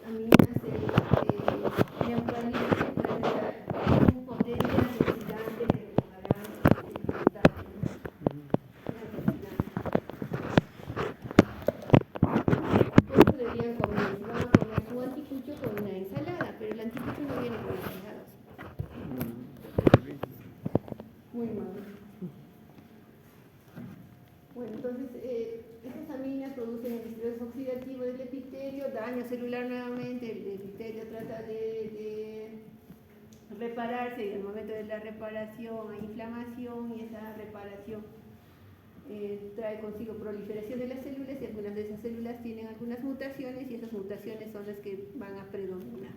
aminas se neutralizan con potencia antioxidante que regularán el contagio, ¿cómo deberían comer? Si van a comer su anticucho con una ensalada, pero el anticucho no viene con ensalada. Muy mal. Bueno, entonces esas aminas producen el estrés oxidativo del epitelio, daño celular nuevamente, el epitelio trata de repararse y en el momento de la reparación hay inflamación y esa reparación trae consigo proliferación de las células y algunas de esas células tienen algunas mutaciones y esas mutaciones son las que van a predominar.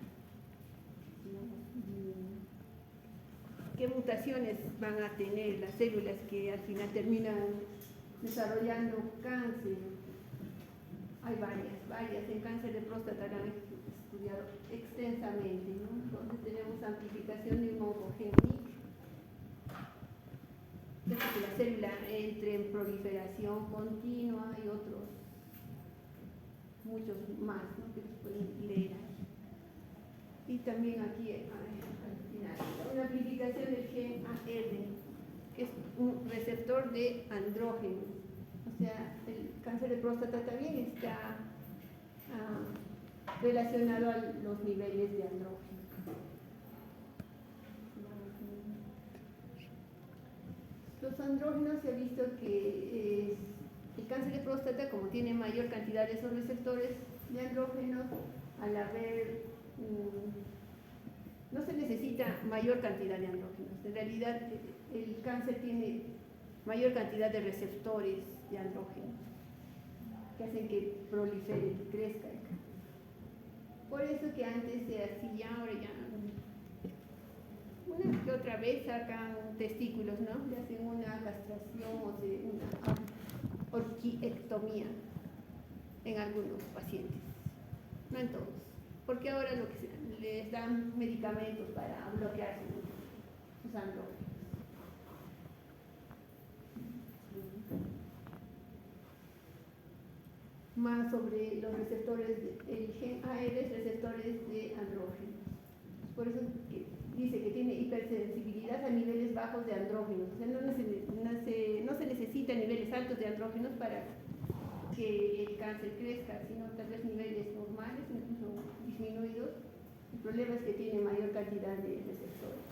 ¿Qué mutaciones van a tener las células que al final terminan desarrollando cáncer? Hay varias. En cáncer de próstata lo han estudiado extensamente, ¿no? Entonces tenemos amplificación de un oncogénico, es que la célula entre en proliferación continua y otros, muchos más, ¿no? Que los pueden leer ahí. Y también aquí al final, una amplificación del gen AR, que es un receptor de andrógenos. O sea, el cáncer de próstata también está relacionado a los niveles de andrógenos. Los andrógenos se ha visto que el cáncer de próstata, como tiene mayor cantidad de esos receptores de andrógenos, al haber no se necesita mayor cantidad de andrógenos. En realidad, el cáncer tiene mayor cantidad de receptores de andrógenos que hacen que prolifere, que crezca. Por eso que antes se hacía, ahora ya una que otra vez sacan testículos, ¿no? Le hacen una castración o una orquiectomía en algunos pacientes, no en todos, porque ahora lo que les dan medicamentos para bloquear sus andrógenos. Más sobre los receptores, el gen AR es receptores de andrógenos. Por eso que dice que tiene hipersensibilidad a niveles bajos de andrógenos. O sea, no se necesita niveles altos de andrógenos para que el cáncer crezca, sino tal vez niveles normales, incluso disminuidos. El problema es que tiene mayor cantidad de receptores.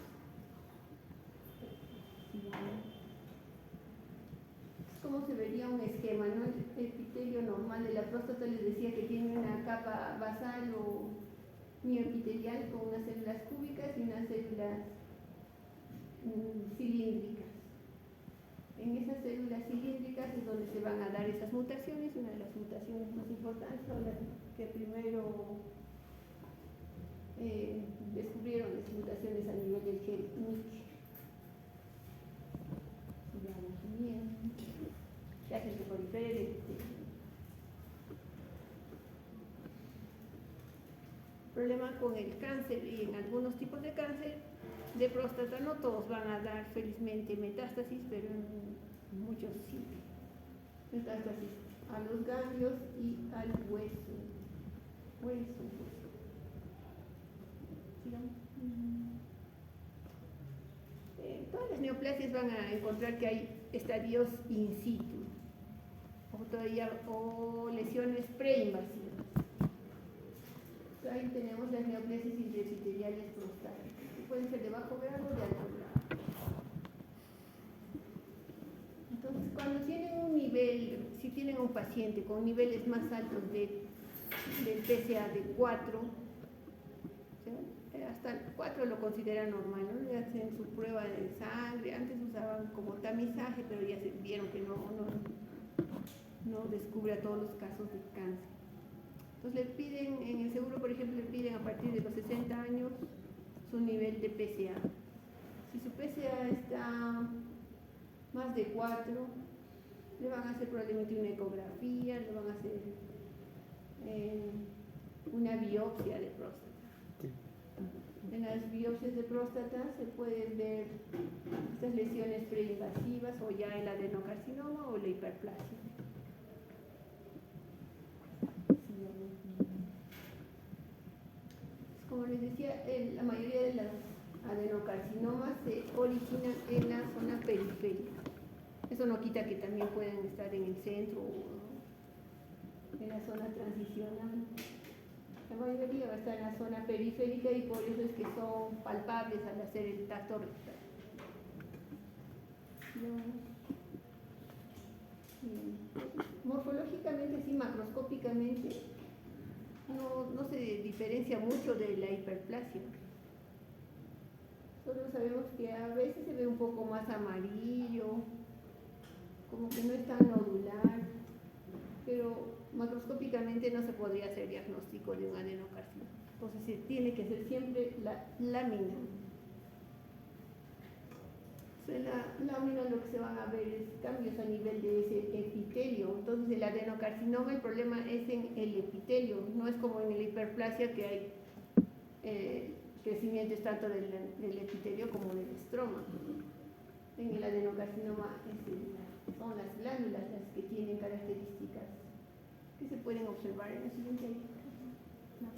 ¿Cómo se vería un esquema, ¿no? El epitelio normal de la próstata les decía que tiene una capa basal o mioepitelial con unas células cúbicas y unas células cilíndricas. En esas células cilíndricas es donde se van a dar esas mutaciones. Una de las mutaciones más importantes son las que primero descubrieron las mutaciones a nivel del gen MYC. Que hacen que prolifere. Problema con el cáncer y en algunos tipos de cáncer de próstata, no todos van a dar felizmente metástasis, pero en muchos sí. Metástasis a los ganglios y al hueso. Todas las neoplasias van a encontrar que hay estadios in situ o lesiones preinvasivas. Ahí tenemos las neoplasias intraepiteliales prostáticas, que pueden ser de bajo grado o de alto grado. Entonces, cuando tienen un nivel, si tienen un paciente con niveles más altos del PSA de 4, hasta el 4 lo consideran normal, ¿no? Le hacen su prueba de sangre, antes usaban como tamizaje, pero ya se vieron que no descubre a todos los casos de cáncer. Entonces le piden, en el seguro por ejemplo, le piden a partir de los 60 años su nivel de PSA. Si su PSA está más de 4, le van a hacer probablemente una ecografía, le van a hacer una biopsia de próstata. En las biopsias de próstata se pueden ver estas lesiones preinvasivas o ya el adenocarcinoma o la hiperplasia. les decía, la mayoría de los adenocarcinomas se originan en la zona periférica. Eso no quita que también pueden estar en el centro o en la zona transicional. La mayoría va a estar en la zona periférica y por eso es que son palpables al hacer el tacto rectal. Morfológicamente, sí, macroscópicamente, no se diferencia mucho de la hiperplasia. Solo sabemos que a veces se ve un poco más amarillo, como que no es tan nodular, pero macroscópicamente no se podría hacer diagnóstico de un adenocarcinoma. Entonces se tiene que hacer siempre la lámina. En la lámina lo que se van a ver es cambios a nivel de ese epitelio. Entonces el adenocarcinoma, el problema es en el epitelio, no es como en la hiperplasia que hay crecimientos tanto del epitelio como del estroma. En el adenocarcinoma son las glándulas las que tienen características que se pueden observar en la siguiente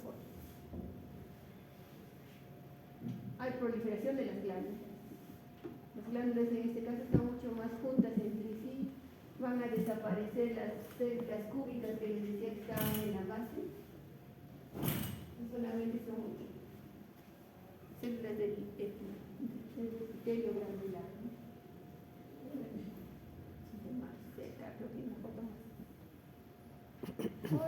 foto. Hay proliferación de las glándulas. Las glándulas en este caso están mucho más juntas entre sí, van a desaparecer las células cúbicas que les decía que estaban en la base, no solamente son células del epitelio glandular. Más cerca, creo que una foto más.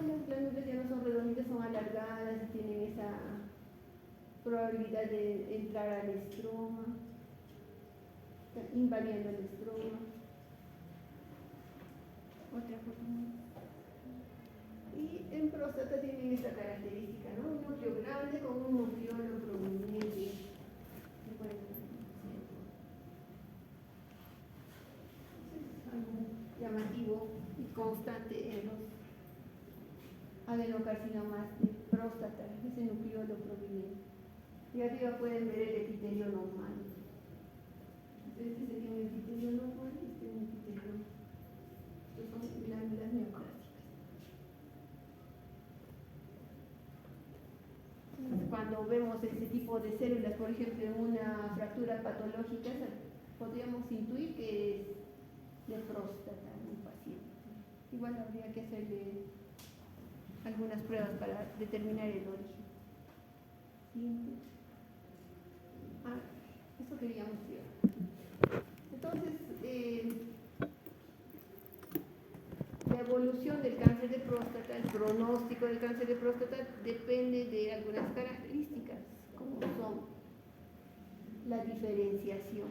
Las glándulas ya no son redonditas, son alargadas y tienen esa probabilidad de entrar al estroma, invadiendo el estroma. Otra foto más. Y en próstata tienen esta característica, ¿no? Un núcleo grande con un nucleolo prominente. Es algo llamativo y constante en los adenocarcinomas de próstata, ese nucleolo prominente. Y arriba pueden ver el epitelio normal. Este sería un epitelio normal, este es un epitelio. Estos son glándulas neoplásicas. Cuando vemos este tipo de células, por ejemplo, en una fractura patológica, podríamos intuir que es de próstata en un paciente. Igual habría que hacerle algunas pruebas para determinar el origen. Siguiente. Eso queríamos ver. Entonces, la evolución del cáncer de próstata, el pronóstico del cáncer de próstata depende de algunas características, como son la diferenciación.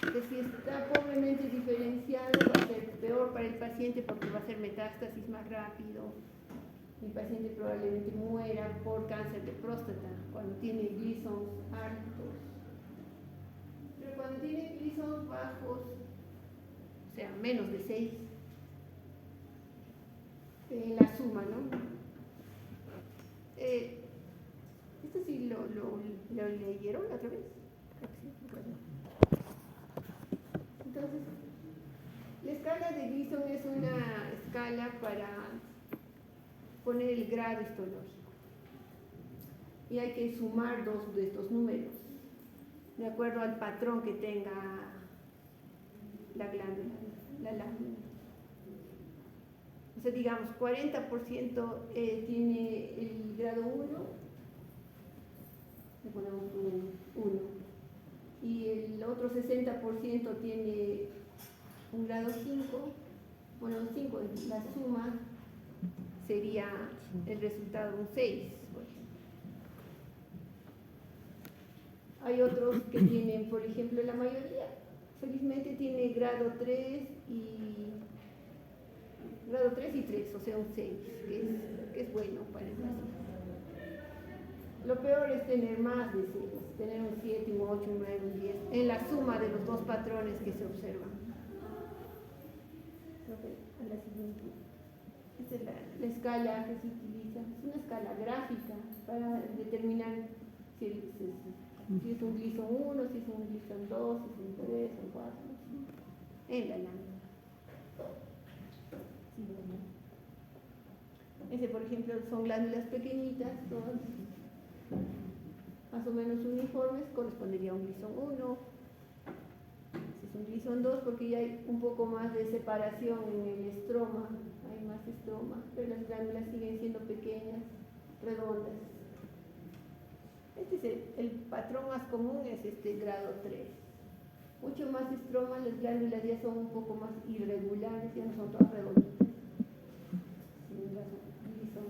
Que si está pobremente diferenciado va a ser peor para el paciente porque va a ser metástasis más rápido. El paciente probablemente muera por cáncer de próstata cuando tiene Gleason altos. Pero cuando tiene Gleason bajos, o sea, menos de 6, la suma, ¿no? Esto sí lo leyeron la otra vez. Entonces, la escala de Gleason es una escala para poner el grado histológico. Y hay que sumar dos de estos números, de acuerdo al patrón que tenga la glándula, la lámina. O sea, digamos, 40% tiene el grado 1, le ponemos un 1, y el otro 60% tiene un grado 5, bueno, 5, la suma sería el resultado un 6, por ejemplo. Hay otros que tienen, por ejemplo, la mayoría, felizmente tiene grado 3 y 3, o sea, un 6, que es bueno para el paciente. Lo peor es tener más de 6, tener un 7, un 8, un 9, un 10, en la suma de los dos patrones que se observan. A la siguiente. Esta es la escala que se utiliza, es una escala gráfica para determinar si es un Gleason 1, si es un Gleason 2, si es un 3, un 4, en la lámina. Ese, por ejemplo, son glándulas pequeñitas, todas más o menos uniformes, correspondería a un Gleason 1. Este es un Gleason 2 porque ya hay un poco más de separación en el estroma, hay más estroma, pero las glándulas siguen siendo pequeñas, redondas. Este es el patrón más común, es este grado 3. Mucho más estroma, las glándulas ya son un poco más irregulares, ya no son todas redonditas. Son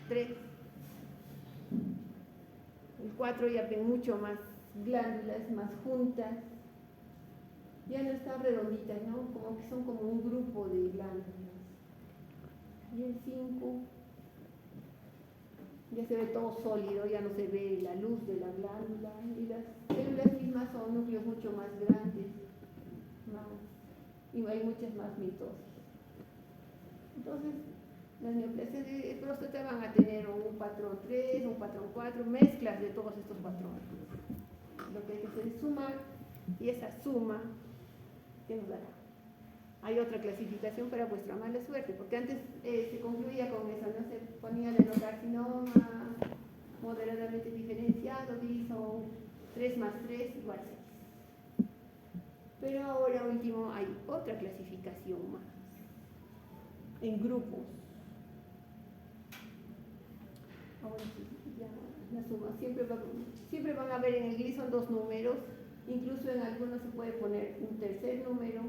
3. El 4 ya ven mucho más glándulas, más juntas. Ya no están redonditas, ¿no? Como que son como un grupo de glándulas. Y el 5 ya se ve todo sólido, ya no se ve la luz de la glándula. Y las células mismas son núcleos mucho más grandes. Y hay muchas más mitosis. Entonces, las neoplasias de próstata van a tener un patrón 3, un patrón 4, mezclas de todos estos patrones. Lo que hay que hacer es sumar, y esa suma, ¿qué nos dará? Hay otra clasificación para vuestra mala suerte, porque antes se concluía con eso, ¿no? Se ponía el adenocarcinoma moderadamente diferenciado, Gleason 3 más 3 igual 6. Pero ahora último hay otra clasificación más, en grupos. Ahora sí, ya la suma. Siempre van a haber en el Gleason 2 números, incluso en algunos se puede poner un tercer número,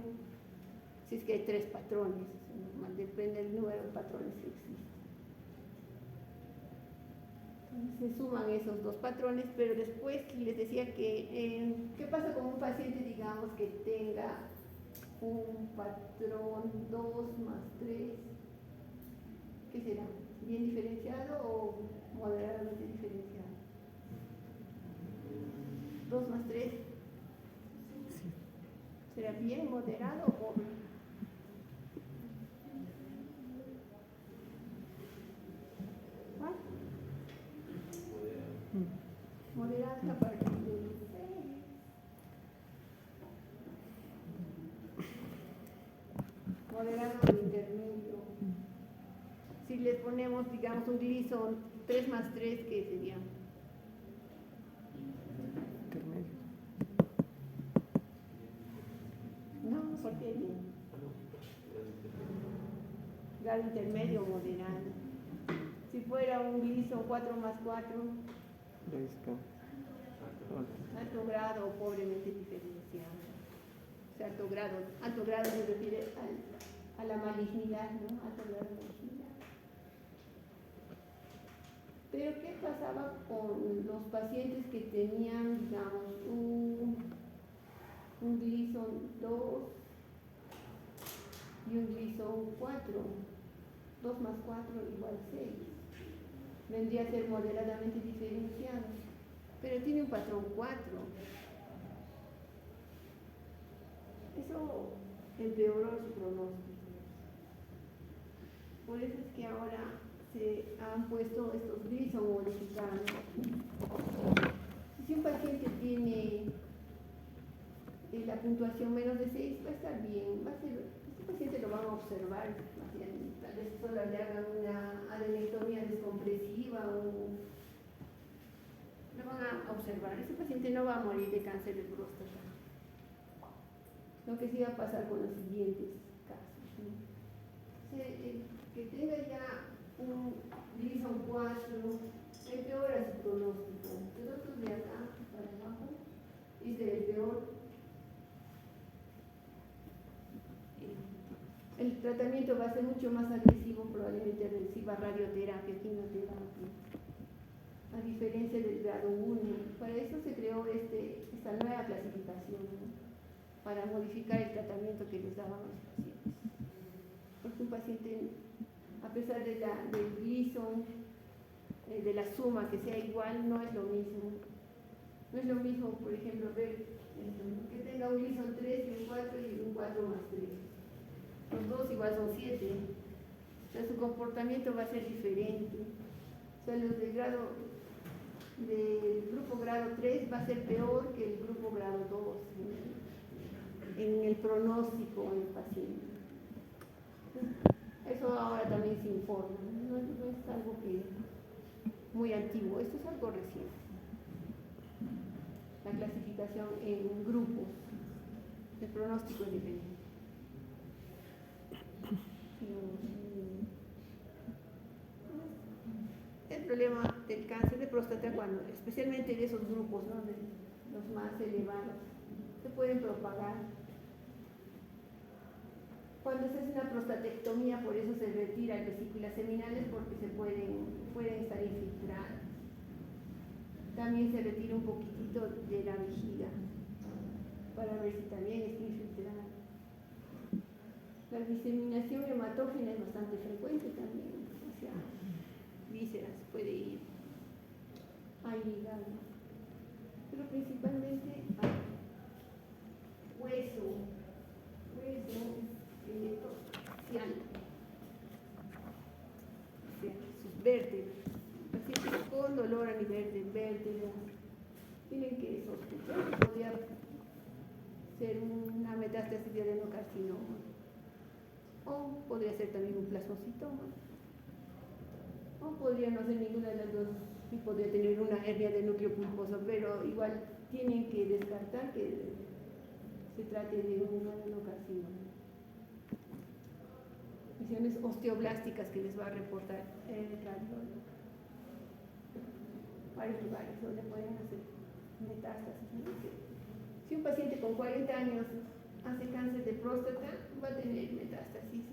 si es que hay 3 patrones, normal, depende del número de patrones que existen. Se suman esos 2 patrones, pero después les decía que, ¿qué pasa con un paciente, digamos, que tenga un patrón 2 más 3? ¿Qué será? ¿Bien diferenciado o moderadamente diferenciado? 2 más 3. ¿Será bien, moderado o pobre? ¿Cuál? Moderado a partir del 6. Moderado o intermedio. Si les ponemos, digamos, un Gleason 3 más 3, ¿qué sería? Intermedio. No, ¿por qué bien? Grado intermedio o moderado. Si fuera un Gleason 4 más 4, alto grado o pobremente diferenciado. O sea, alto grado se refiere a la malignidad, ¿no? Alto grado de malignidad. Pero ¿qué pasaba con los pacientes que tenían, digamos, un Gleason 2 y un Gleason 4? 2 más 4 igual 6. Vendría a ser moderadamente diferenciado, pero tiene un patrón 4. Eso empeoró su pronóstico. Por eso es que ahora se han puesto estos Gleason modificados. Si un paciente tiene la puntuación menos de 6, va a estar bien, este paciente lo van a observar, tal vez solo le hagan una adenectomía descompresiva o lo van a observar. Este paciente no va a morir de cáncer de próstata. Lo que sí va a pasar con los siguientes casos, ¿no? Que tenga ya un Gleason 4 empeora su pronóstico. Nosotros de acá para abajo es el peor. El tratamiento va a ser mucho más agresivo, probablemente reciba radioterapia, quimioterapia, a diferencia del grado 1. Para eso se creó esta nueva clasificación, ¿no? Para modificar el tratamiento que les daban a los pacientes. Porque un paciente, a pesar del Gleason, de la suma que sea igual, no es lo mismo. No es lo mismo, por ejemplo, ver que tenga un Gleason 3 y un 4 y un 4 más 3. Los dos igual son 7. O sea, su comportamiento va a ser diferente. O sea, los del grupo grado 3 va a ser peor que el grupo grado 2 en el pronóstico en el paciente. Eso ahora también se informa. No es algo que muy antiguo, esto es algo reciente. La clasificación en grupos, el pronóstico es diferente. El problema del cáncer de próstata, cuando, especialmente de esos grupos, ¿no?, de los más elevados, se pueden propagar. Cuando se hace una prostatectomía, por eso se retiran vesículas seminales, porque pueden estar infiltradas. También se retira un poquitito de la vejiga para ver si también está infiltrada. La diseminación hematógena es bastante frecuente también, o sea, vísceras puede ir ahí ligado, pero principalmente a hueso, esqueleto facial, o sea, sus vértebras. Pacientes con dolor a nivel de vértebras tienen que sospechar que podría ser una metástasis de adenocarcinoma, o podría ser también un plasmocitoma, o podría no ser ninguna de las dos y podría tener una hernia de núcleo pulposo, pero igual tienen que descartar que se trate de un adenocarcinoma. Lesiones osteoblásticas que les va a reportar el cardiólogo. Varios lugares donde pueden hacer metástasis, ¿no? Si un paciente con 40 años hace cáncer de próstata, va a tener metástasis,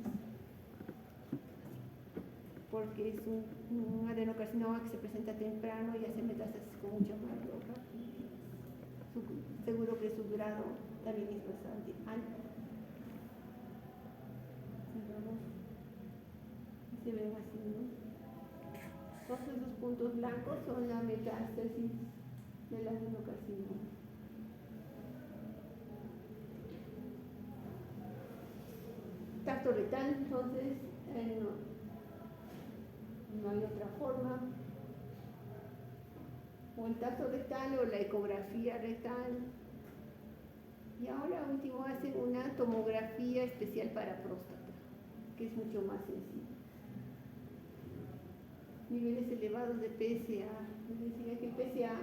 porque es un adenocarcinoma que se presenta temprano y hace metástasis con mucha mayor rapidez. Seguro que su grado también es bastante alto. Se ven así, ¿no? Todos esos puntos blancos son la metástasis del adenocarcinoma. Tacto rectal, entonces, no hay otra forma. O el tacto rectal o la ecografía rectal. Y ahora último hacen una tomografía especial para próstata, que es mucho más sencilla. Niveles elevados de PSA, les decía que el PSA,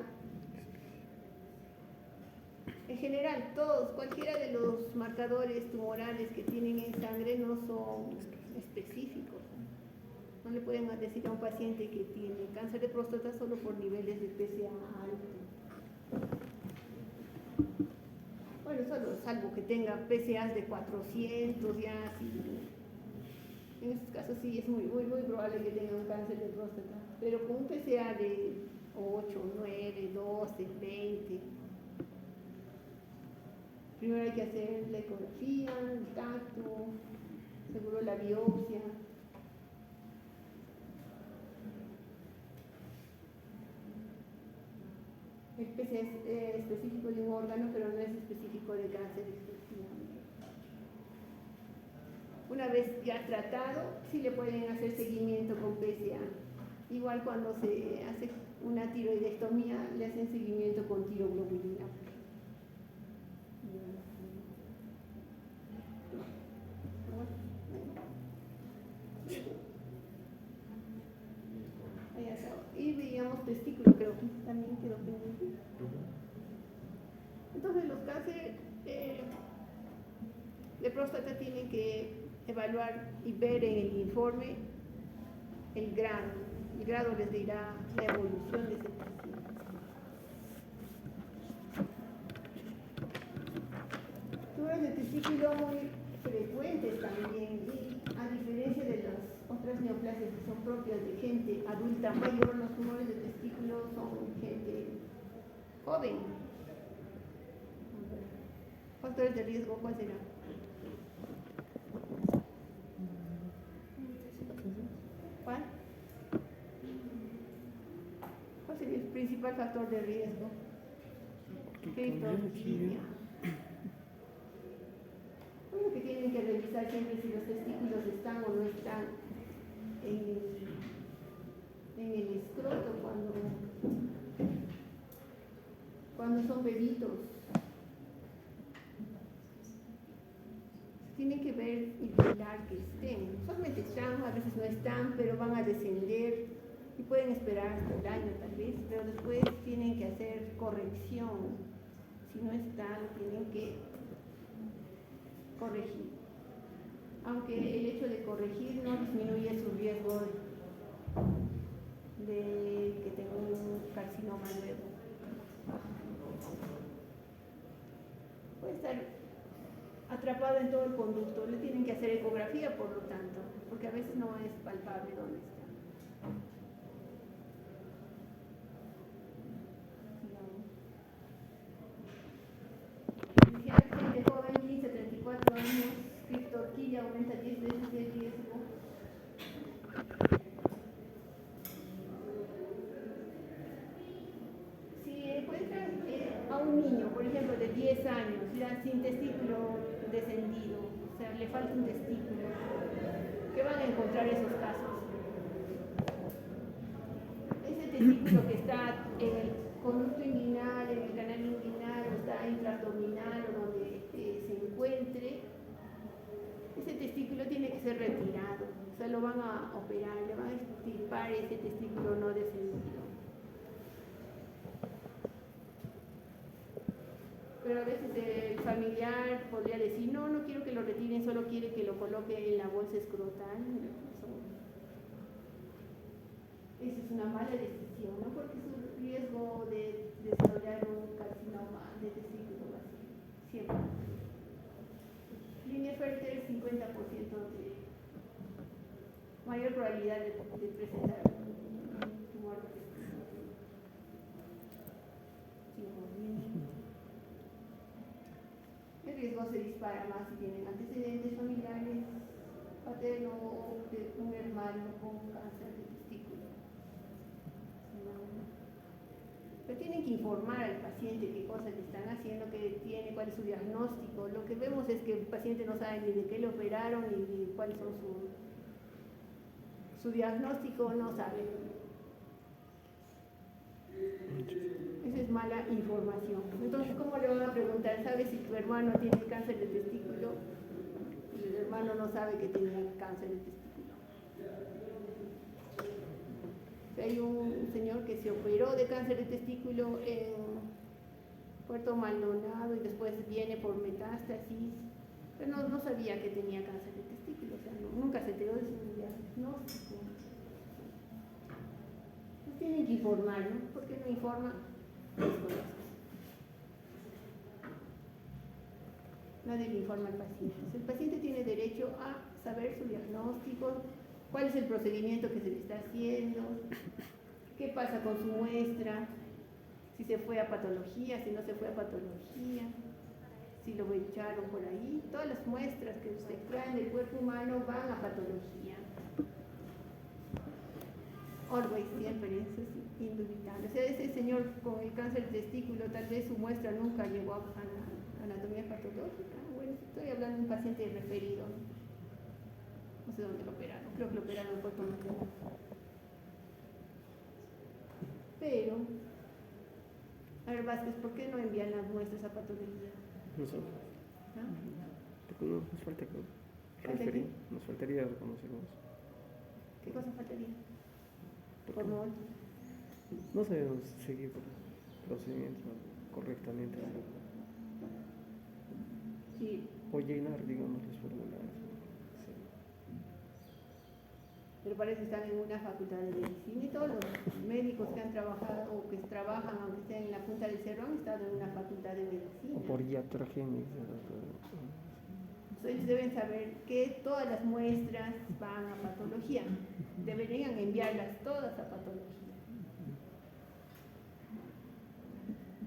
en general, cualquiera de los marcadores tumorales que tienen en sangre no son específicos. No le pueden decir a un paciente que tiene cáncer de próstata solo por niveles de PSA alto. Bueno, salvo que tenga PSAs de 400, ya así. En estos casos sí es muy probable que tenga un cáncer de próstata, pero con un PSA de 8, 9, 12, 20, primero hay que hacer la ecografía, el tacto, seguro la biopsia. El PSA es específico de un órgano, pero no es específico de cáncer exclusivamente. Una vez ya tratado, sí le pueden hacer seguimiento con PSA. Igual cuando se hace una tiroidectomía, le hacen seguimiento con tiroglobulina. Y veíamos testículo, creo que también quedó pendiente. Entonces los cánceres de próstata tienen que evaluar y ver en el informe el grado. El grado les dirá la evolución de ese paciente. Tumores de testículo muy frecuentes también, y a diferencia de las otras neoplasias que son propias de gente adulta mayor, los tumores de testículo son gente joven. Factores de riesgo, ¿cuál será? ¿Cuál? ¿Cuál sería el principal factor de riesgo? Criptorquidia. Bueno, que tienen que revisar siempre si los testículos están o no están en el escroto cuando son bebitos. Tienen que ver y vigilar que estén. Usualmente están, a veces no están, pero van a descender y pueden esperar hasta el año tal vez, pero después tienen que hacer corrección. Si no están, tienen que corregir. Aunque el hecho de corregir no disminuye su riesgo de que tenga un carcinoma nuevo. Puede estar atrapado en todo el conducto, le tienen que hacer ecografía por lo tanto, porque a veces no es palpable dónde está. Gente joven, 15 a 34 años, criptorquía aumenta 10 veces el riesgo. Si encuentran a un niño, por ejemplo, de 10 años, ya sin testículo descendido, o sea, le falta un testículo, ¿qué van a encontrar esos casos? Ese testículo que está en el conducto inguinal, en el canal inguinal, o está intraabdominal, o donde se encuentre, ese testículo tiene que ser retirado, o sea, lo van a operar, le van a extirpar ese testículo no descendido. Pero a veces el familiar podría decir, no, no quiero que lo retiren, solo quiere que lo coloque en la bolsa escrotal. Esa es una mala decisión, ¿no? Porque es un riesgo de desarrollar un carcinoma de testículo vacío, siempre. Línea fértil, 50% de mayor probabilidad de presentar un tumor de testículo. El riesgo se dispara más si tienen antecedentes familiares, paterno o de un hermano con cáncer de testículo. Pero tienen que informar al paciente qué cosas le están haciendo, qué tiene, cuál es su diagnóstico. Lo que vemos es que el paciente no sabe ni de qué le operaron ni cuáles son su diagnóstico, no sabe. Esa es mala información. Entonces, ¿cómo le van a preguntar? ¿Sabes si tu hermano tiene cáncer de testículo? Y el hermano no sabe que tiene cáncer de testículo. Hay un señor que se operó de cáncer de testículo en Puerto Maldonado y después viene por metástasis, pero no sabía que tenía cáncer de testículo, o sea, nunca se enteró de su diagnóstico. Pues tienen que informar, ¿no? ¿Por qué no informa? Nadie le informa al paciente. El paciente tiene derecho a saber su diagnóstico, cuál es el procedimiento que se le está haciendo, qué pasa con su muestra, si se fue a patología, si no se fue a patología, si lo echaron por ahí. Todas las muestras que se extraen del cuerpo humano van a patología. Always, siempre, eso es indubitable. O sea, ese señor con el cáncer de testículo, tal vez su muestra nunca llegó a la anatomía patológica. Bueno, estoy hablando de un paciente referido. No sé dónde lo operaron, creo que lo operaron en Puerto Maldonado. Pero, a ver, Vázquez, ¿por qué no envían las muestras a patología? No sé. ¿No? Nos falta referir, nos faltaría reconocerlos. ¿Qué cosa faltaría? Por favor. No sabemos seguir procedimientos correctamente. Sí. O llenar, digamos, los formularios. Sí. Pero parece que están en una facultad de medicina y todos los médicos que han trabajado o que trabajan, aunque estén en la punta del cerro, han estado en una facultad de medicina. O por iatrogénesis. Entonces deben saber que todas las muestras van a patología. Deberían enviarlas todas a patología.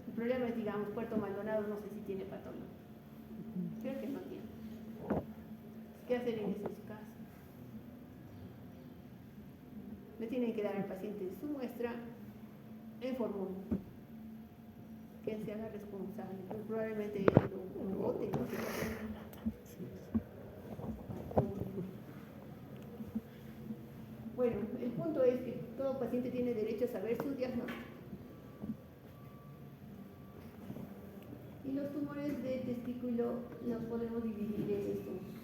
El problema es, digamos, Puerto Maldonado, no sé si tiene patología. Creo que no tiene. ¿Qué hacer en esos casos? Le tienen que dar al paciente su muestra en formulario. Que se haga responsable, pero probablemente lo voten, no sé. Bueno, el punto es que todo paciente tiene derecho a saber su diagnóstico. Y los tumores de testículo los podemos dividir en estos tipos.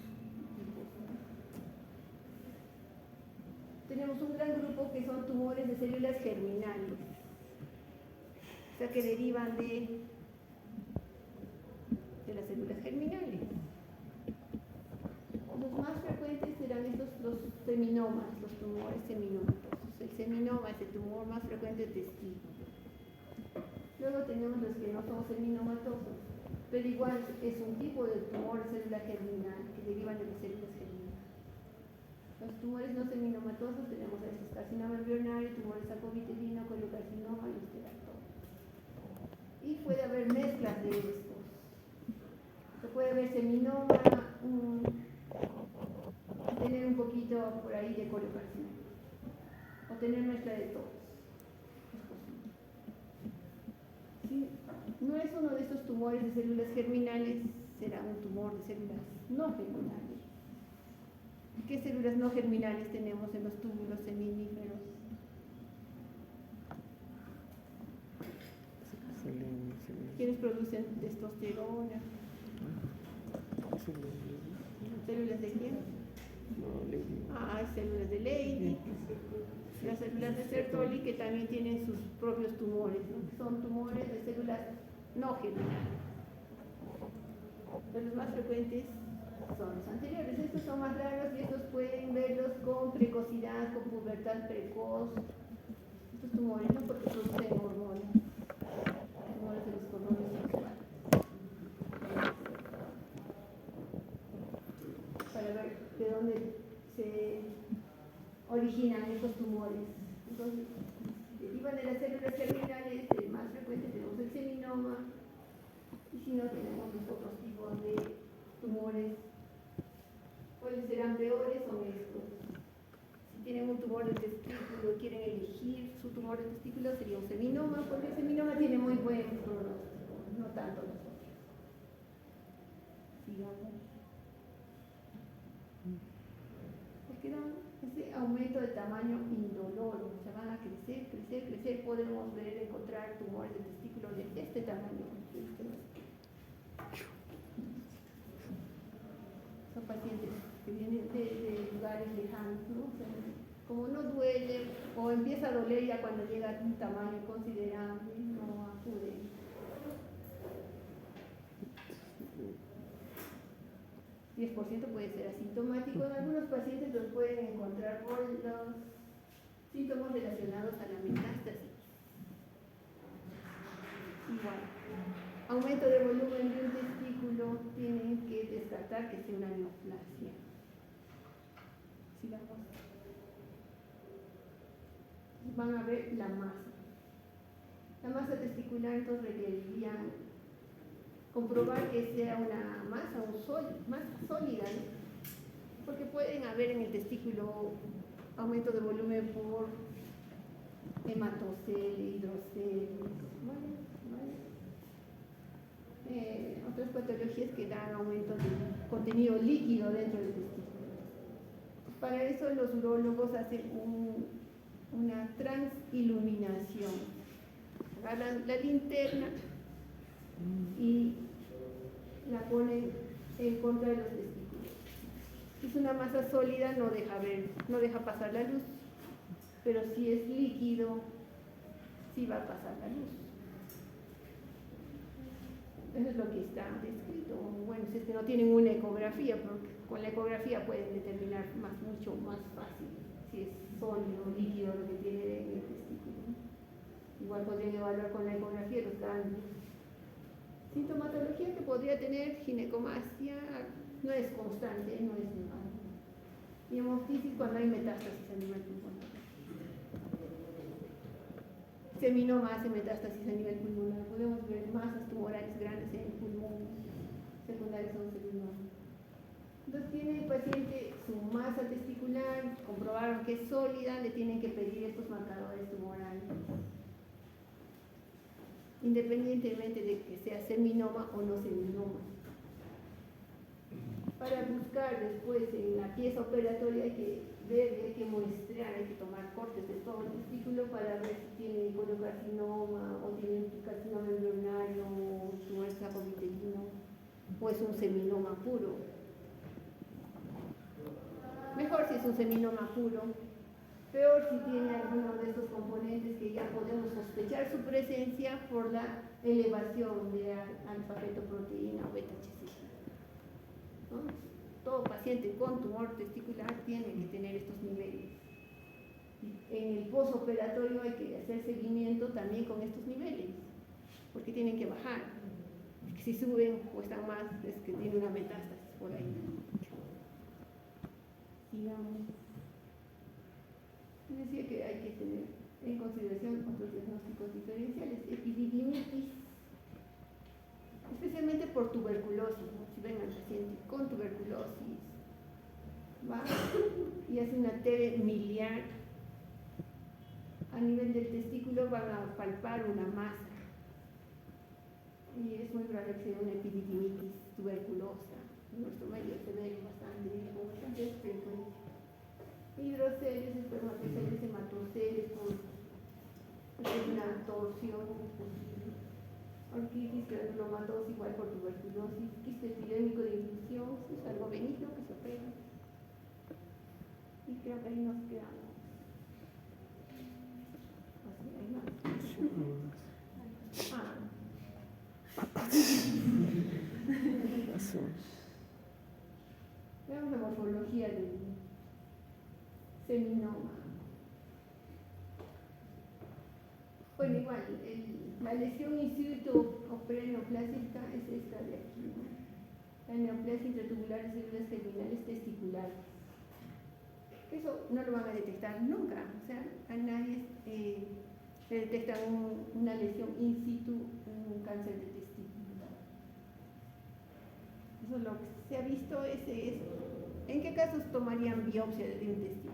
tenemos un gran grupo que son tumores de células germinales, o sea, que derivan de las células germinales. Los más frecuentes serán los seminomas, los tumores seminómatos. El seminoma es el tumor más frecuente de testículo. Luego tenemos los que no son seminomatosos, pero igual es un tipo de tumor de célula germinal que derivan de las células germinales. Los tumores no seminomatosos tenemos a estos: carcinoma embrionario, tumores sacovitelino, coliocarcinoma y esteratoma. Y puede haber mezclas de estos. Se puede haber seminoma, tener un poquito por ahí de coliocarcinoma, o tener mezcla de todos. Si no es uno de estos tumores de células germinales, será un tumor de células no germinales. ¿Qué células no germinales tenemos en los túbulos seminíferos? ¿Quiénes producen testosterona? ¿Células de quién? Hay células de Leydig, las células de Sertoli, que también tienen sus propios tumores, ¿no? Son tumores de células no germinales. Pero los más frecuentes son los anteriores. Estos son más raros y estos pueden verlos con precocidad, con pubertad precoz. Estos tumores, ¿no? Porque producen hormonas, tumores de los cordones sexuales. Para ver de dónde se originan estos tumores. Entonces, derivan de las células germinales. El más frecuente tenemos el seminoma, y si no, tenemos los otros tipos de tumores. ¿Cuáles serán peores? Son estos. Si tienen un tumor de testículo y quieren elegir su tumor de testículo, sería un seminoma, porque el seminoma tiene muy buen pronóstico, no tanto los otros. Sigamos. Porque dan ese aumento de tamaño indoloro, o sea, van a crecer, crecer, crecer. Podemos encontrar tumores de testículo de este tamaño. Son pacientes que vienen de lugares lejanos, ¿no? O sea, como no duele o empieza a doler ya cuando llega a un tamaño considerable, no acuden. El 10% puede ser asintomático. En algunos pacientes los pueden encontrar por los síntomas relacionados a la metástasis. Igual, aumento de volumen de un testículo, tienen que descartar que sea una neoplasia. Sigamos. Van a ver la masa. La masa testicular entonces requeriría comprobar que sea una masa sólida, ¿no? Porque pueden haber en el testículo aumento de volumen por hematocele, hidrocele, otras patologías que dan aumento de contenido líquido dentro del testículo. Para eso los urólogos hacen una transiluminación. Agarran la linterna y la ponen en contra de los testículos. Si es una masa sólida, no deja pasar la luz, pero si es líquido, sí va a pasar la luz. Eso es lo que está descrito. Bueno, si es que no tienen una ecografía, porque con la ecografía pueden determinar mucho más fácil si es sólido o líquido lo que tiene en el testículo. Igual podrían evaluar con la ecografía los ganglios. Sintomatología que podría tener ginecomastia no es constante, no es normal. Y hemoptisis cuando hay metástasis a nivel pulmonar. Seminoma hace metástasis a nivel pulmonar. Podemos ver masas tumorales grandes en el pulmón, secundarias a un seminoma. Entonces tiene el paciente su masa testicular, comprobaron que es sólida, le tienen que pedir estos marcadores tumorales, independientemente de que sea seminoma o no seminoma. Para buscar después en la pieza operatoria hay que ver, hay que muestrear, hay que tomar cortes de todo el testículo para ver si tiene coliocarcinoma o tiene carcinoma embrionario o tumor sacovitelino o es un seminoma puro. Mejor si es un seminoma puro, Peor si tiene alguno de estos componentes que ya podemos sospechar su presencia por la elevación de alfa-fetoproteína o beta-HCG, ¿no? Todo paciente con tumor testicular tiene que tener estos niveles. En el posoperatorio hay que hacer seguimiento también con estos niveles, porque tienen que bajar. Si suben o están más, es que tiene una metástasis por ahí. Sigamos. Decía que hay que tener en consideración otros diagnósticos diferenciales. Epididimitis, especialmente por tuberculosis, ¿no? Si ven al paciente con tuberculosis, va y hace una TB miliar, a nivel del testículo van a palpar una masa. Y es muy probable que sea una epididimitis tuberculosa. En nuestro medio se ve con bastante frecuencia. Hidroceles, espermatoceles, hematoceles, es una torsión, orquitis, granulomatosis, igual por tuberculosis, quiste epidémico de inducción, es algo benigno que se opera. Y creo que ahí nos quedamos. Así, hay más. Veamos la morfología del seminoma. Bueno, igual, la lesión in situ o preneoplásica es esta de aquí, ¿no? La neoplasia intratubular de células germinales testiculares. Eso no lo van a detectar nunca, o sea, a nadie le detectan una lesión in situ, un cáncer de testículo. Eso es lo que se ha visto, ¿en qué casos tomarían biopsia de un testículo?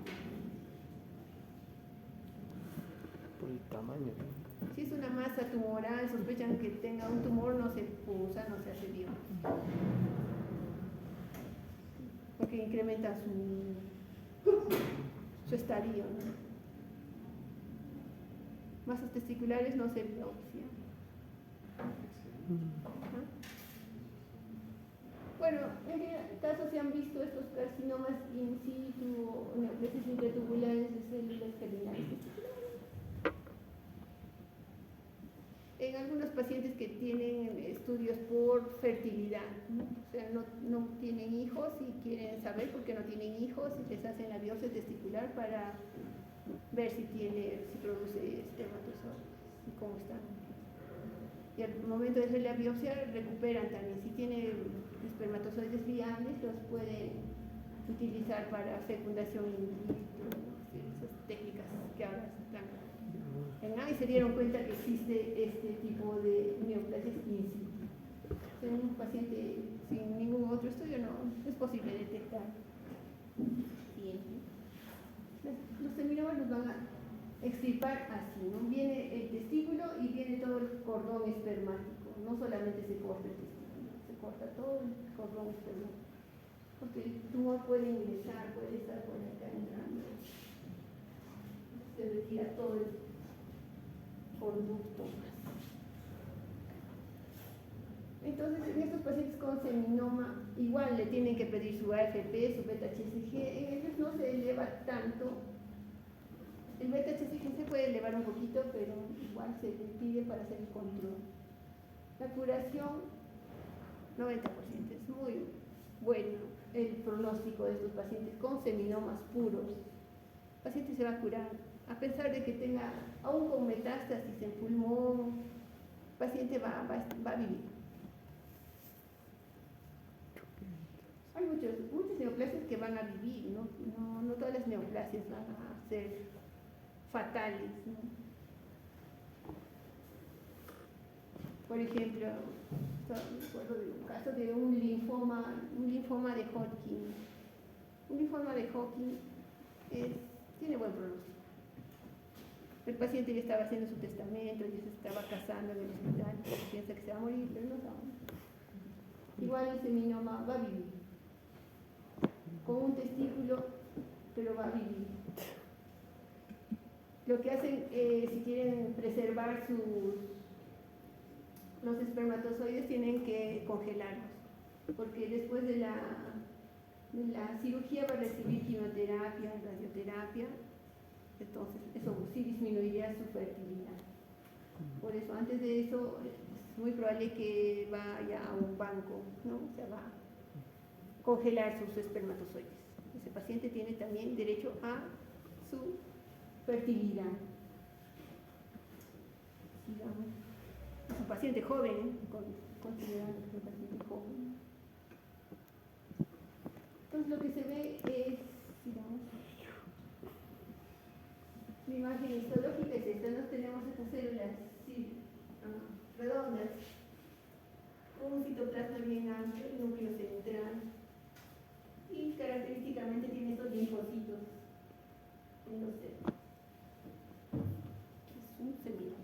Por el tamaño, ¿no? Si es una masa tumoral, sospechan que tenga un tumor, no se pulsa, no se hace biopsia. Porque incrementa su estadio, ¿no? Masas testiculares no se biopsia. Bueno, en qué casos se han visto estos carcinomas in situ o neoplasias intratubulares de células germinales testiculares. En algunos pacientes que tienen estudios por fertilidad, ¿no? O sea, no tienen hijos y quieren saber por qué no tienen hijos y les hacen la biopsia testicular para ver si produce espermatozoides y cómo están. Y al momento de hacer la biopsia recuperan también. Si tiene espermatozoides viables, los pueden utilizar para fecundación in vitro, ¿no? Esas técnicas que ahora están. Y se dieron cuenta que existe este tipo de neoplasias in situ. En un paciente sin ningún otro estudio no es posible detectar. Siguiente. Los seminomas los van a extirpar así, ¿no? Viene el testículo y viene todo el cordón espermático. No solamente se corta el testículo, se corta todo el cordón espermático. Porque el tumor puede ingresar, puede estar por acá entrando. Se retira todo el conducto. Entonces, en estos pacientes con seminoma, igual le tienen que pedir su AFP, su beta-HCG. En ellos no se eleva tanto. El beta-HCG se puede elevar un poquito, pero igual se le pide para hacer el control. La curación, 90%. Es muy bueno el pronóstico de estos pacientes con seminomas puros. El paciente se va a curar. A pesar de que tenga, aún con metástasis en pulmón, el paciente va a vivir. Hay muchas neoplasias que van a vivir, no todas las neoplasias van a ser fatales, ¿no? Por ejemplo, me acuerdo de un caso de un linfoma de Hodgkin. Un linfoma de Hodgkin tiene buen pronóstico. El paciente ya estaba haciendo su testamento, ya se estaba casando en el hospital, piensa que se va a morir, pero no se va a morir. Igual el seminoma va a vivir, con un testículo, pero va a vivir. Lo que hacen, si quieren preservar los espermatozoides, tienen que congelarlos, porque después de la cirugía va a recibir quimioterapia, radioterapia, Entonces, eso sí disminuiría su fertilidad. Por eso, antes de eso, es muy probable que vaya a un banco, ¿no? O sea, va a congelar sus espermatozoides. Ese paciente tiene también derecho a su fertilidad. Digamos, es un paciente joven, considerando que es un paciente joven. Entonces, lo que se ve es, digamos, la imagen histológica es esta. Nos tenemos estas células redondas, con un citoplasma bien amplio, el núcleo central, y característicamente tiene estos linfocitos en los centros. Es un seminoma.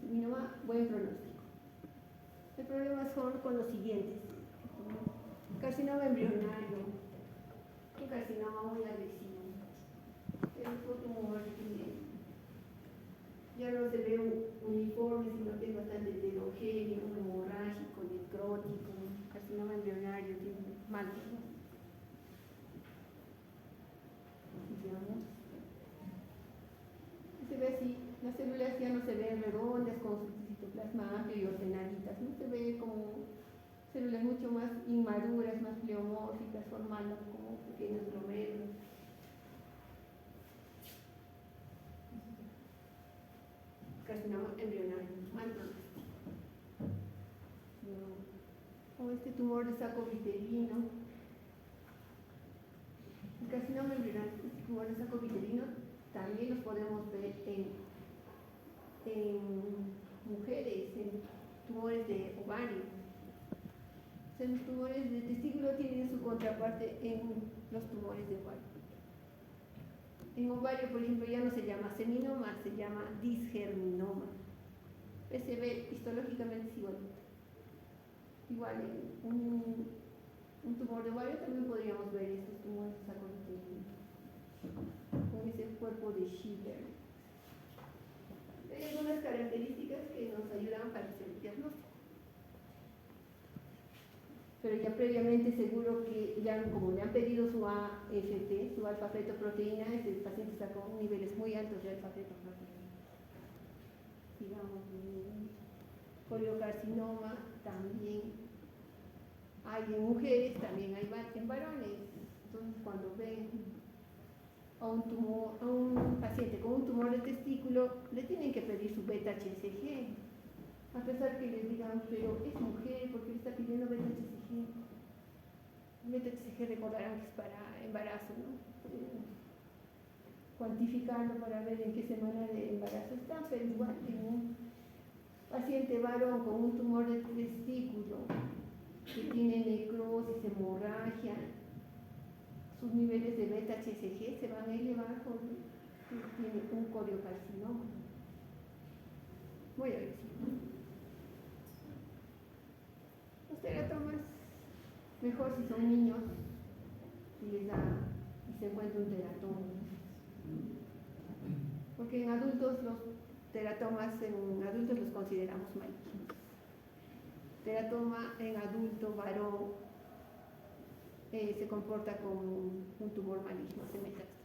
Seminoma, buen pronóstico. El problema son con los siguientes: carcinoma embrionario, un carcinoma muy agresivo, el tumor ya no se ve uniforme, sino que es bastante heterogéneo, hemorrágico, necrótico, carcinoma embrionario, tiene mal, ¿no? Digamos, se ve así, las células ya no se ven redondas con su citoplasma amplio y ordenaditas, ¿no? Se ve como células mucho más inmaduras, más pleomórficas, formando como pequeños glomérulos. Carcinoma embrionario, mal pronóstico. O este tumor de saco vitelino. El carcinoma embrionario, este tumor de saco vitelino, también los podemos ver en mujeres, en tumores de ovario. O sea, los tumores de testículo tienen su contraparte en los tumores de ovario. En ovario, por ejemplo, ya no se llama seminoma, se llama disgerminoma. Se ve histológicamente es igual. Igual, un tumor de ovario también podríamos ver estos tumores de saco vitelino, con ese cuerpo de Schiller. Hay algunas características que nos ayudan para hacer el diagnóstico. Pero ya previamente seguro que ya como le han pedido su AFP, su alfa-fetoproteína, el paciente está con niveles muy altos de alfa-fetoproteína. Digamos, poliocarcinoma también hay en mujeres, también hay en varones. Entonces, cuando ven a un paciente con un tumor de testículo, le tienen que pedir su beta-HCG. A pesar que les digan, pero es mujer, ¿por qué le está pidiendo beta-HCG? Beta-HCG recordarán que es para embarazo, ¿no? Cuantificarlo para ver en qué semana de embarazo está, pero igual en un paciente varón con un tumor de testículo que tiene necrosis, hemorragia, sus niveles de beta-HCG se van a elevar porque tiene un coriocarcinoma. Muy agresivo. Los teratomas, mejor si son niños y les da y se encuentra un teratoma. Porque en adultos los teratomas, en adultos los consideramos malignos. Teratoma en adulto varón se comporta como un tumor maligno, se metástasis.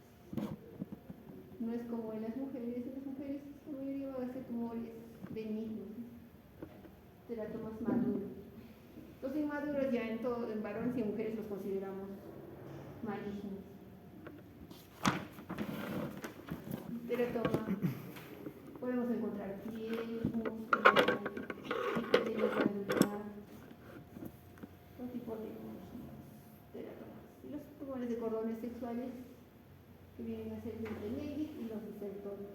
No es como en las mujeres la mayoría van a ser tumores benignos, teratomas maduros. Los inmaduros ya en varones y en mujeres los consideramos malignos. Teratoma, podemos encontrar piel, músculo, epitelio glandular, todo tipo de teratomas. Y los tumores de cordones sexuales, que vienen a ser los de Leydig y los de Sertoli.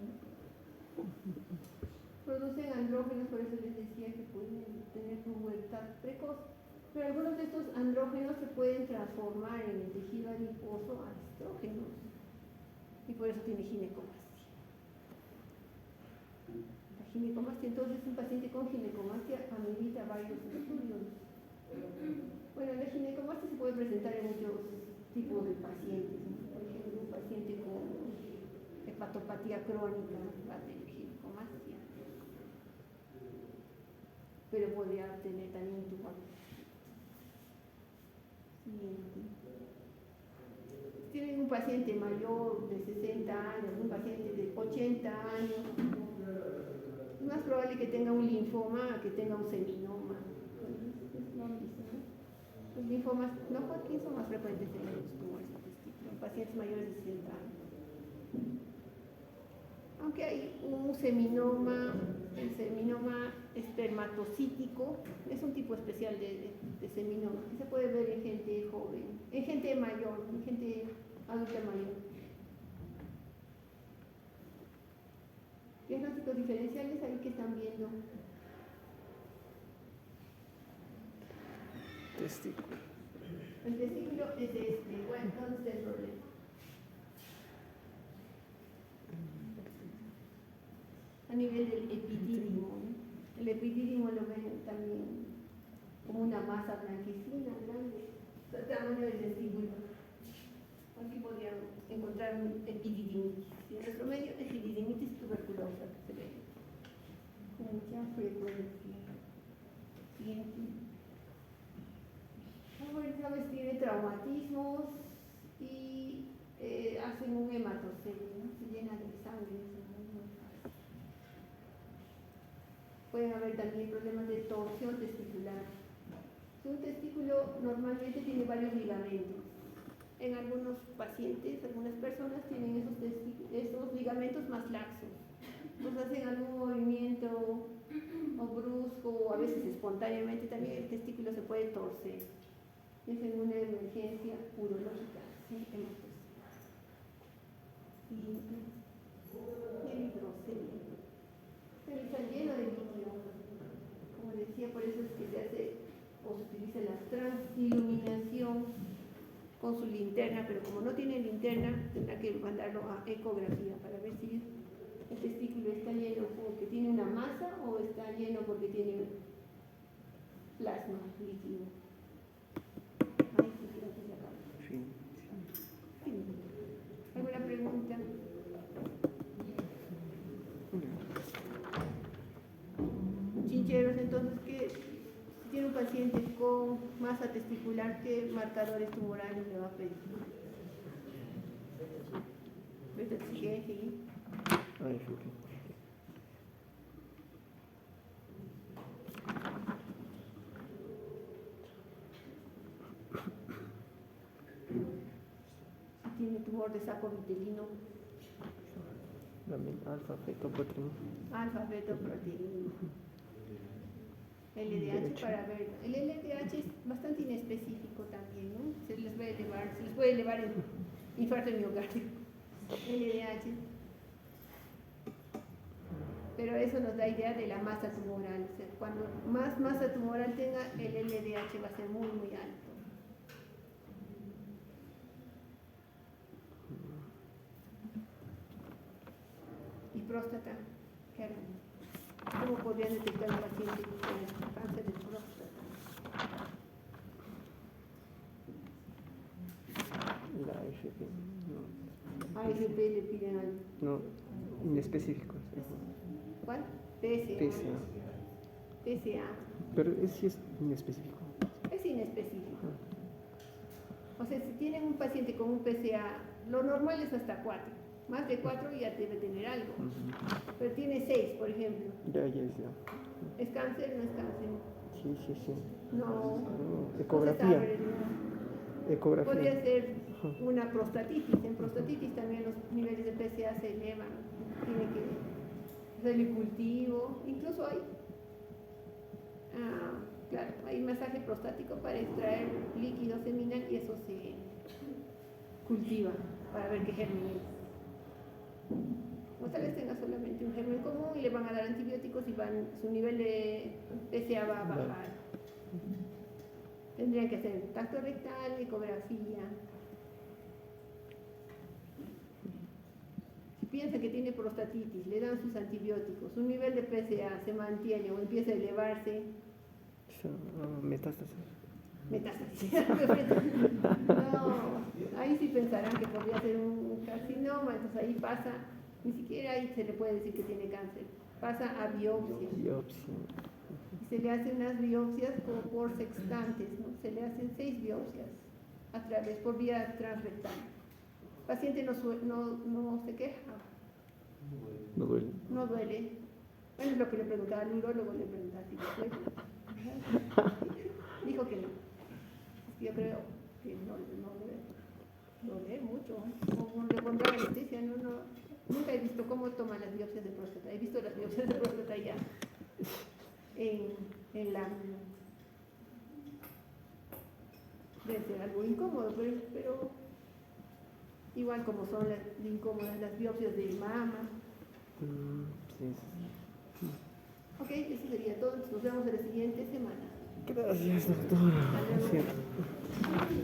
Producen andrógenos, por eso les decía que pueden tener pubertad precoz. Pero algunos de estos andrógenos se pueden transformar en el tejido adiposo a estrógenos. Y por eso tiene ginecomastia. La ginecomastia, entonces, un paciente con ginecomastia amerita varios estudios. Bueno, la ginecomastia se puede presentar en muchos tipos de pacientes, ¿no? Por ejemplo, un paciente con hepatopatía crónica va a tener ginecomastia, pero podría tener también un tumor. Siguiente. Tienen un paciente mayor de 60 años, un paciente de 80 años, es más probable que tenga un linfoma a que tenga un seminoma. Es lo mismo, ¿no? Los linfomas no Hodgkin son más frecuentes en los tumores de testículo, en pacientes mayores de 60 años. Aunque hay un seminoma, el seminoma espermatocítico, es un tipo especial de seminoma, que se puede ver en gente joven, en gente mayor, en gente adulta mayor. Diagnósticos diferenciales, ahí que están viendo. Testículo. El testículo es este, bueno, ¿dónde está el problema? A nivel del epidídimo, ¿no? El epidídimo lo ven también como una masa blanquecina grande, del tamaño del testículo. Aquí podrían encontrar un epididimitis. Y en nuestro medio, epididimitis tuberculosa, que se ve con mucha frecuencia. Siguiente. ¿Sabes? Tiene traumatismos y hacen un hematocele, ¿no? Se llena de sangre. Pueden haber también problemas de torsión testicular. Un testículo normalmente tiene varios ligamentos. En algunos pacientes, algunas personas tienen esos ligamentos más laxos. Pues hacen algún movimiento o brusco o a veces espontáneamente también el testículo se puede torcer. Es en una emergencia urológica, sí, el hidrocelio. Está lleno de líquido. Como decía, por eso es que se hace o se utiliza la transiluminación con su linterna, pero como no tiene linterna, tendrá que mandarlo a ecografía para ver si el testículo está lleno porque tiene una masa o está lleno porque tiene plasma líquido. Ahí sí creo que se acaba. Fin. Fin. ¿Alguna pregunta? Chincheros, entonces, ¿qué? Si tiene un paciente con masa testicular, ¿qué marcadores tumorales le va a pedir? ¿Ves exigencia? Ay, fíjate. Si tiene tumor de saco vitelino, También alfa, fetoproteína. alfa, fetoproteína. LDH para ver. El LDH es bastante inespecífico también, ¿no? Se les puede elevar el infarto de miocardio. LDH. Pero eso nos da idea de la masa tumoral. O sea, cuando más masa tumoral tenga, el LDH va a ser muy, muy alto. Y próstata, ¿qué harán? ¿Cómo podrían detectar un paciente con cáncer de próstata? La AFP. No. AFP le piden algo. No, inespecífico. Sí. ¿Cuál? PSA. PSA. PSA. Pero sí es inespecífico. Es inespecífico. O sea, si tienen un paciente con un PSA, lo normal es hasta 4. Más de 4 ya debe tener algo. Pero tiene 6, por ejemplo. Ya. ¿Es cáncer? ¿No es cáncer? Sí. No. Ecografía. No se sabe, ¿no? Ecografía. Podría ser una prostatitis. En prostatitis también los niveles de PSA se elevan. Tiene que hacer el cultivo. Incluso hay masaje prostático para extraer líquido seminal y eso se cultiva para ver qué germen es. O tal vez tenga solamente un germen común y le van a dar antibióticos y su nivel de PSA va a bajar. Tendrían que hacer tacto rectal, ecografía. Si piensa que tiene prostatitis, le dan sus antibióticos, su nivel de PSA se mantiene o empieza a elevarse. Metástasis. No, ahí sí pensarán que podría ser un carcinoma, entonces ahí pasa, ni siquiera ahí se le puede decir que tiene cáncer, pasa a biopsia. Y se le hacen unas biopsias como por sextantes, ¿no? Se le hacen 6 biopsias por vía transrectal. paciente no se queja, No duele. no duele. Bueno, es lo que le preguntaba al neurólogo, le preguntaba si le duele. Dijo que no. Yo creo que no debe doler mucho. No le pondrá anestesia, nunca he visto cómo toman las biopsias de próstata. He visto las biopsias de próstata ya en la... Debe ser algo incómodo, pero igual como son las incómodas las biopsias de mama. Sí, sí. Ok, eso sería todo. Nos vemos en la siguiente semana. Gracias, doctora. Hasta luego. Sí.